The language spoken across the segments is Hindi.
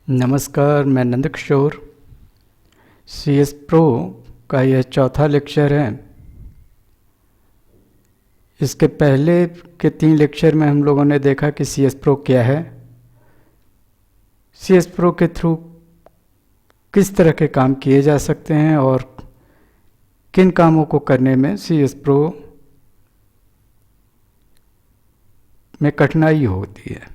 नमस्कार, मैं नंदकिशोर। CS प्रो का यह चौथा लेक्चर है। इसके पहले के 3 लेक्चर में हम लोगों ने देखा कि CS प्रो क्या है, CS प्रो के थ्रू किस तरह के काम किए जा सकते हैं और किन कामों को करने में CS प्रो में कठिनाई होती है।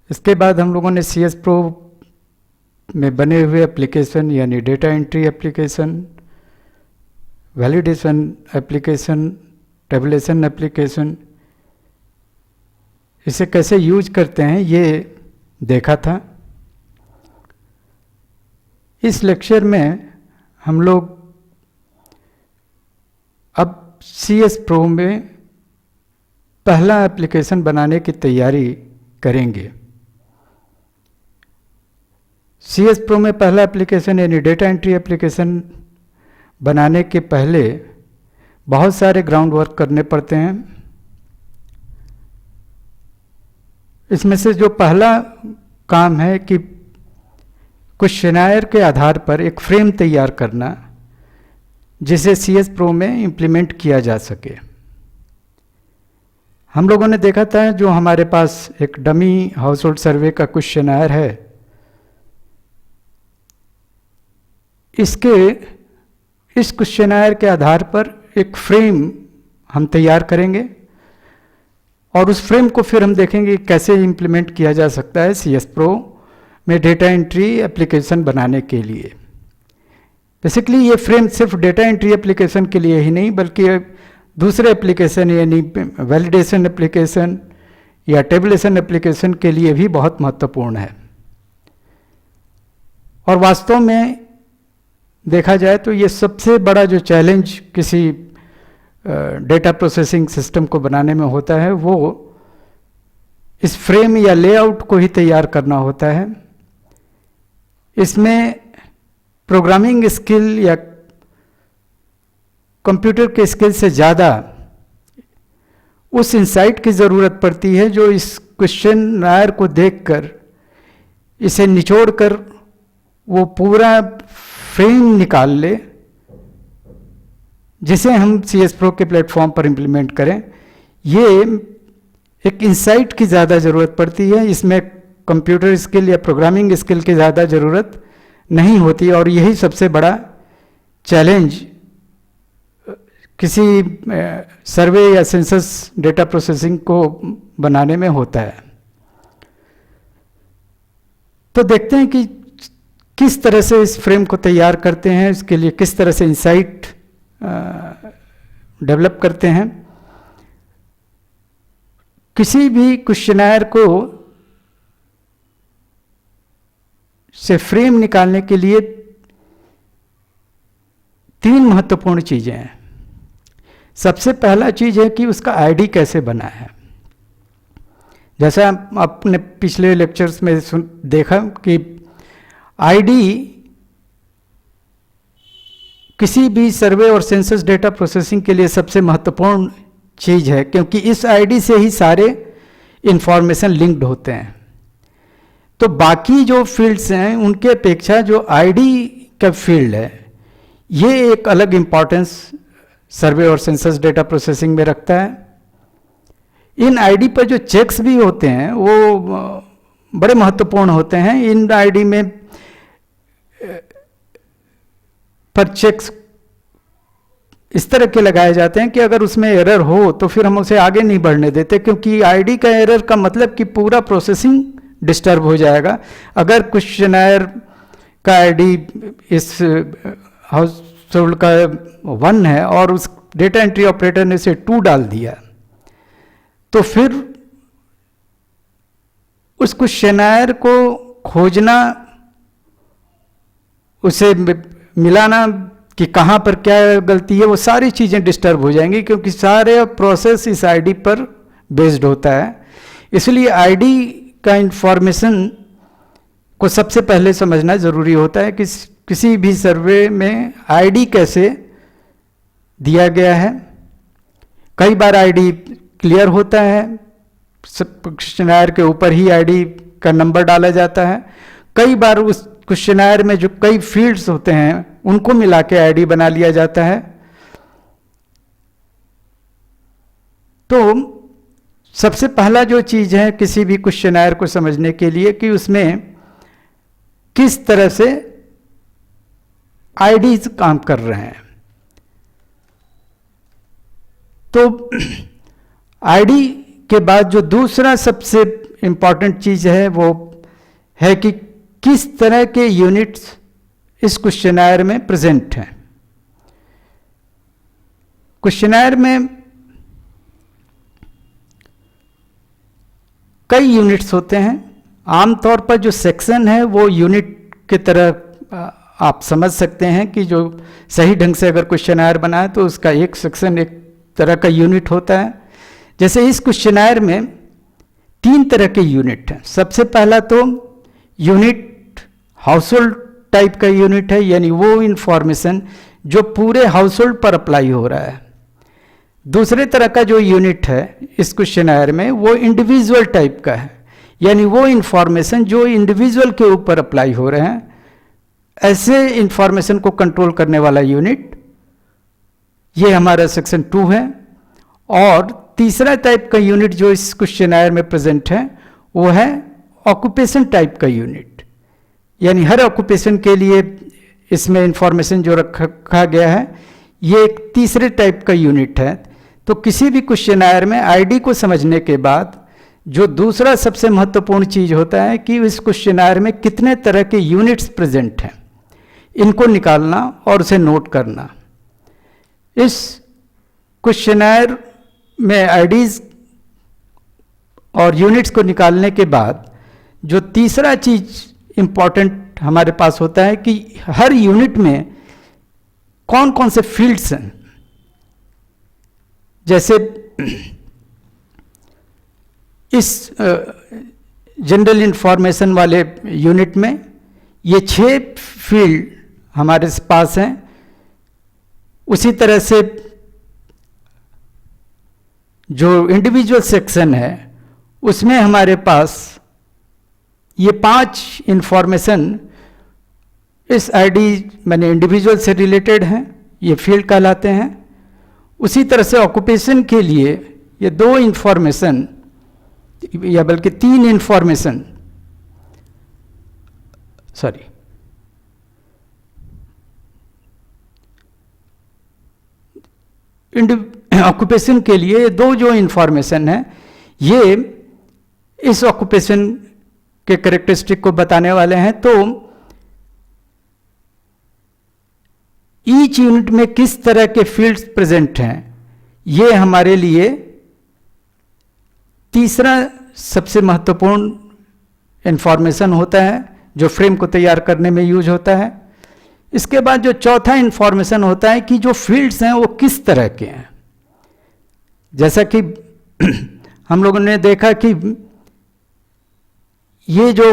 इसके बाद हम लोगों ने CS प्रो में बने हुए एप्लीकेशन यानी data entry application, validation application, tabulation application, इसे कैसे यूज करते हैं ये देखा था। इस लेक्चर में हम लोग अब CS प्रो में पहला एप्लीकेशन बनाने की तैयारी करेंगे। CS प्रो में पहला एप्लीकेशन यानी डेटा एंट्री एप्लीकेशन बनाने के पहले बहुत सारे ग्राउंड वर्क करने पड़ते हैं। इसमें से जो पहला काम है कि क्वेश्चनायर के आधार पर एक फ्रेम तैयार करना जिसे CS प्रो में इम्प्लीमेंट किया जा सके। हम लोगों ने देखा था जो हमारे पास एक डमी हाउस होल्ड सर्वे का क्वेश्चनायर है, इस क्वेश्चनायर के आधार पर एक फ्रेम हम तैयार करेंगे और उस फ्रेम को फिर हम देखेंगे कैसे इम्प्लीमेंट किया जा सकता है CS प्रो में डेटा एंट्री एप्लीकेशन बनाने के लिए। बेसिकली ये फ्रेम सिर्फ डेटा एंट्री एप्लीकेशन के लिए ही नहीं बल्कि दूसरे एप्लीकेशन यानी वैलिडेशन एप्लीकेशन या टेबुलेशन एप्लीकेशन के लिए भी बहुत महत्वपूर्ण है। और वास्तव में देखा जाए तो ये सबसे बड़ा जो चैलेंज किसी डेटा प्रोसेसिंग सिस्टम को बनाने में होता है वो इस फ्रेम या लेआउट को ही तैयार करना होता है। इसमें प्रोग्रामिंग स्किल या कंप्यूटर के स्किल से ज़्यादा उस इंसाइट की ज़रूरत पड़ती है जो इस क्वेश्चनायर को देखकर इसे निचोड़कर वो पूरा फ्रेम निकाल ले जिसे हम CS प्रो के प्लेटफॉर्म पर इम्प्लीमेंट करें। ये एक इंसाइट की ज़्यादा ज़रूरत पड़ती है, इसमें कंप्यूटर स्किल या प्रोग्रामिंग स्किल की ज़्यादा ज़रूरत नहीं होती और यही सबसे बड़ा चैलेंज किसी सर्वे या सेंसस डेटा प्रोसेसिंग को बनाने में होता है। तो देखते हैं कि किस तरह से इस फ्रेम को तैयार करते हैं, इसके लिए किस तरह से इंसाइट डेवलप करते हैं। किसी भी क्वेश्चनायर को से फ्रेम निकालने के लिए 3 महत्वपूर्ण चीजें हैं। सबसे पहला चीज है कि उसका आईडी कैसे बना है। जैसा आपने पिछले लेक्चर्स में देखा कि आईडी किसी भी सर्वे और सेंसस डेटा प्रोसेसिंग के लिए सबसे महत्वपूर्ण चीज है क्योंकि इस आईडी से ही सारे इंफॉर्मेशन लिंक्ड होते हैं। तो बाकी जो फील्ड्स हैं उनके अपेक्षा जो आईडी का फील्ड है ये एक अलग इंपॉर्टेंस सर्वे और सेंसस डेटा प्रोसेसिंग में रखता है। इन आईडी पर जो चेक्स भी होते हैं वो बड़े महत्वपूर्ण होते हैं। इन आईडी में पर चेक्स इस तरह के लगाए जाते हैं कि अगर उसमें एरर हो तो फिर हम उसे आगे नहीं बढ़ने देते क्योंकि आईडी का एरर का मतलब कि पूरा प्रोसेसिंग डिस्टर्ब हो जाएगा। अगर क्वेश्चनायर का आईडी इस हाउस होल्ड का 1 है और उस डेटा एंट्री ऑपरेटर ने इसे 2 डाल दिया तो फिर उस क्वेश्चनायर को खोजना, उसे मिलाना कि कहाँ पर क्या गलती है, वो सारी चीज़ें डिस्टर्ब हो जाएंगी क्योंकि सारे प्रोसेस इस आईडी पर बेस्ड होता है। इसलिए आईडी का इंफॉर्मेशन को सबसे पहले समझना ज़रूरी होता है कि किसी भी सर्वे में आईडी कैसे दिया गया है। कई बार आईडी क्लियर होता है, क्वेश्चनायर के ऊपर ही आईडी का नंबर डाला जाता है। कई बार उस क्वेश्चनायर में जो कई फील्ड्स होते हैं उनको मिला के आईडी बना लिया जाता है। तो सबसे पहला जो चीज है किसी भी क्वेश्चनायर को समझने के लिए कि उसमें किस तरह से आईडीज काम कर रहे हैं। तो आईडी के बाद जो दूसरा सबसे इंपॉर्टेंट चीज है वो है कि किस तरह के यूनिट्स इस क्वेश्चनायर में प्रेजेंट हैं। क्वेश्चनायर में कई यूनिट्स होते हैं। आमतौर पर जो सेक्शन है वो यूनिट की तरह आप समझ सकते हैं कि जो सही ढंग से अगर क्वेश्चनायर बना है तो उसका एक सेक्शन एक तरह का यूनिट होता है। जैसे इस क्वेश्चनायर में 3 तरह के यूनिट हैं। सबसे पहला तो यूनिट हाउसहोल्ड टाइप का यूनिट है, यानी वो इंफॉर्मेशन जो पूरे हाउसहोल्ड पर अप्लाई हो रहा है। दूसरे तरह का जो यूनिट है इस क्वेश्चनायर में वो इंडिविजुअल टाइप का है, यानी वो इंफॉर्मेशन जो इंडिविजुअल के ऊपर अप्लाई हो रहे हैं। ऐसे इंफॉर्मेशन को कंट्रोल करने वाला यूनिट ये हमारा सेक्शन 2 है। और तीसरा टाइप का यूनिट जो इस क्वेश्चनायर में प्रेजेंट है वो है ऑक्यूपेशन टाइप का यूनिट, यानी हर ऑक्यूपेशन के लिए इसमें इंफॉर्मेशन जो रखा गया है ये एक तीसरे टाइप का यूनिट है। तो किसी भी क्वेश्चनायर में आईडी को समझने के बाद जो दूसरा सबसे महत्वपूर्ण चीज होता है कि इस क्वेश्चनायर में कितने तरह के यूनिट्स प्रेजेंट हैं, इनको निकालना और उसे नोट करना। इस क्वेश्चनायर में आईडीज और यूनिट्स को निकालने के बाद जो तीसरा चीज इंपॉर्टेंट हमारे पास होता है कि हर यूनिट में कौन कौन से फील्ड्स हैं। जैसे इस जनरल इंफॉर्मेशन वाले यूनिट में ये 6 फील्ड हमारे पास हैं। उसी तरह से जो इंडिविजुअल सेक्शन है उसमें हमारे पास ये 5 इंफॉर्मेशन इस आईडी मैंने इंडिविजुअल से रिलेटेड हैं, ये फील्ड कहलाते हैं। उसी तरह से ऑक्यूपेशन के लिए ये 2 इंफॉर्मेशन या बल्कि 3 इंफॉर्मेशन ऑक्यूपेशन के लिए 2 जो इंफॉर्मेशन है ये इस ऑक्यूपेशन के कैरेक्टरिस्टिक को बताने वाले हैं। तो ईच यूनिट में किस तरह के फील्ड्स प्रेजेंट हैं ये हमारे लिए तीसरा सबसे महत्वपूर्ण इंफॉर्मेशन होता है जो फ्रेम को तैयार करने में यूज होता है। इसके बाद जो चौथा इंफॉर्मेशन होता है कि जो फील्ड्स हैं वो किस तरह के हैं। जैसा कि हम लोगों ने देखा कि ये जो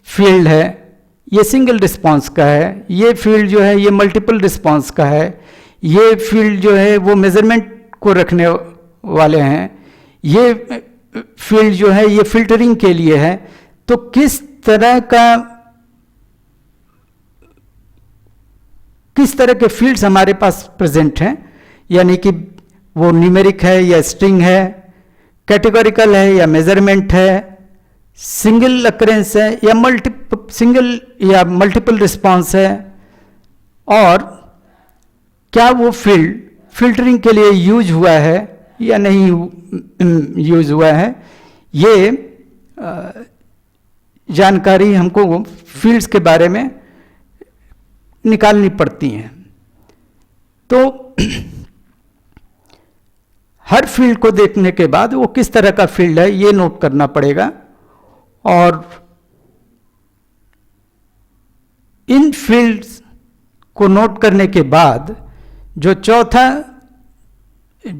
फील्ड है ये सिंगल रिस्पांस का है, ये फील्ड जो है ये मल्टीपल रिस्पांस का है, ये फील्ड जो है वो मेजरमेंट को रखने वाले हैं, ये फील्ड जो है ये फिल्टरिंग के लिए है। तो किस तरह के फील्ड्स हमारे पास प्रेजेंट हैं, यानी कि वो न्यूमेरिक है या स्ट्रिंग है, कैटेगोरिकल है या मेजरमेंट है, सिंगल अकरेंस है या मल्टीपल रिस्पांस है, और क्या वो फील्ड फिल्टरिंग के लिए यूज हुआ है या नहीं यूज हुआ है। ये जानकारी हमको फील्ड्स के बारे में निकालनी पड़ती हैं। तो हर फील्ड को देखने के बाद वो किस तरह का फील्ड है ये नोट करना पड़ेगा। और इन फील्ड्स को नोट करने के बाद जो चौथा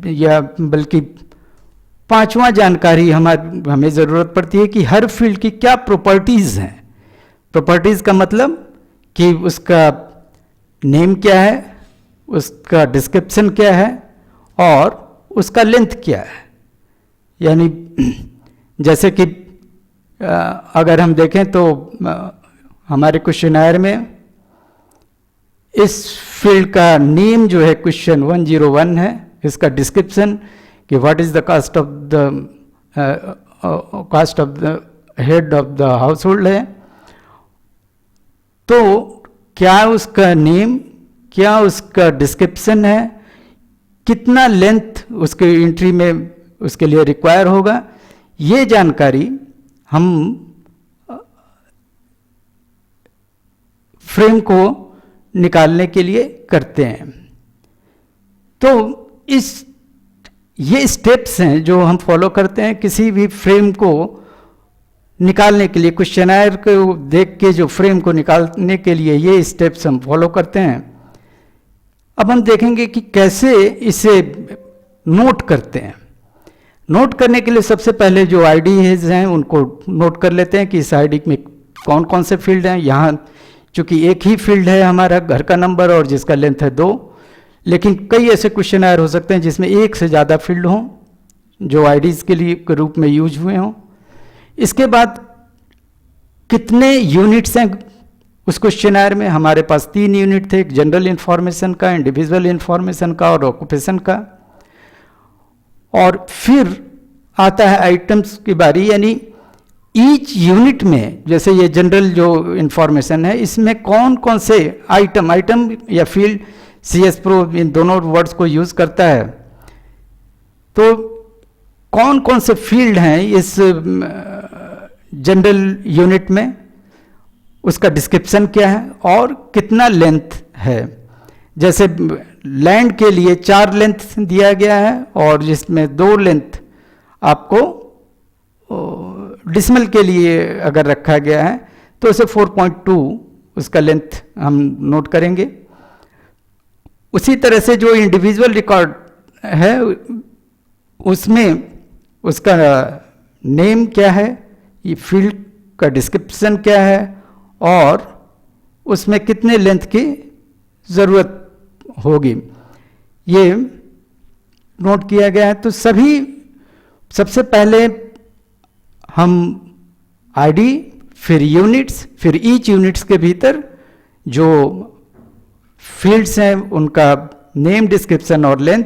या बल्कि 5वां जानकारी हमें ज़रूरत पड़ती है कि हर फील्ड की क्या प्रॉपर्टीज़ हैं। प्रॉपर्टीज़ का मतलब कि उसका नेम क्या है, उसका डिस्क्रिप्शन क्या है और उसका लेंथ क्या है। यानी जैसे कि अगर हम देखें तो हमारे क्वेश्चनायर में इस फील्ड का नेम जो है क्वेश्चन 101 है, इसका डिस्क्रिप्शन कि what is the caste of the head of the household है। तो क्या उसका नेम, क्या उसका डिस्क्रिप्शन है, कितना लेंथ उसके एंट्री में उसके लिए रिक्वायर होगा, ये जानकारी हम फ्रेम को निकालने के लिए करते हैं। तो ये स्टेप्स हैं जो हम फॉलो करते हैं किसी भी फ्रेम को निकालने के लिए। क्वेश्चनायर को देख के जो फ्रेम को निकालने के लिए ये स्टेप्स हम फॉलो करते हैं। अब हम देखेंगे कि कैसे इसे नोट करते हैं। नोट करने के लिए सबसे पहले जो आईडीज हैं उनको नोट कर लेते हैं कि इस आईडी में कौन कौन से फील्ड हैं। यहाँ चूंकि एक ही फील्ड है हमारा घर का नंबर और जिसका लेंथ है 2, लेकिन कई ऐसे क्वेश्चनायर हो सकते हैं जिसमें एक से ज़्यादा फील्ड हों जो आईडीज के लिए के रूप में यूज हुए हों। इसके बाद कितने यूनिट्स हैं उस क्वेश्चनायर में। हमारे पास 3 यूनिट थे, एक जनरल इंफॉर्मेशन का, इंडिविजुअल इंफॉर्मेशन का और ऑक्यूपेशन का। और फिर आता है आइटम्स की बारी, यानी ईच यूनिट में, जैसे ये जनरल जो इंफॉर्मेशन है इसमें कौन कौन से आइटम या फील्ड, CS प्रो इन दोनों वर्ड्स को यूज करता है। तो कौन कौन से फील्ड हैं इस जनरल यूनिट में, उसका डिस्क्रिप्शन क्या है और कितना लेंथ है। जैसे लैंड के लिए 4 लेंथ दिया गया है और जिसमें 2 लेंथ आपको डिसिमल के लिए अगर रखा गया है तो उसे 4.2 उसका लेंथ हम नोट करेंगे। उसी तरह से जो इंडिविजुअल रिकॉर्ड है उसमें उसका नेम क्या है, ये फील्ड का डिस्क्रिप्शन क्या है और उसमें कितने लेंथ की ज़रूरत होगी, ये नोट किया गया है। तो सबसे पहले हम आईडी, फिर यूनिट्स, फिर ईच यूनिट्स के भीतर जो फील्ड्स हैं उनका नेम, डिस्क्रिप्शन और लेंथ,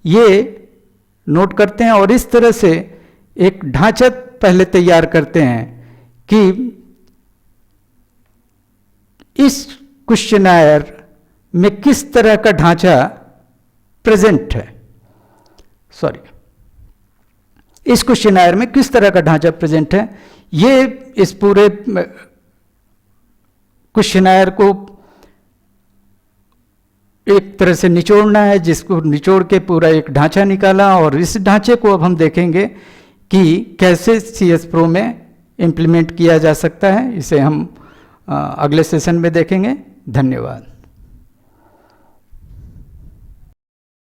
ये नोट करते हैं। और इस तरह से एक ढांचा पहले तैयार करते हैं कि इस क्वेश्चनायर में किस तरह का ढांचा प्रेजेंट है, इस क्वेश्चनायर में किस तरह का ढांचा प्रेजेंट है। ये इस पूरे क्वेश्चनायर को एक तरह से निचोड़ना है, जिसको निचोड़ के पूरा एक ढांचा निकाला। और इस ढांचे को अब हम देखेंगे कि कैसे CS प्रो में इम्प्लीमेंट किया जा सकता है। इसे हम अगले सेशन में देखेंगे। धन्यवाद।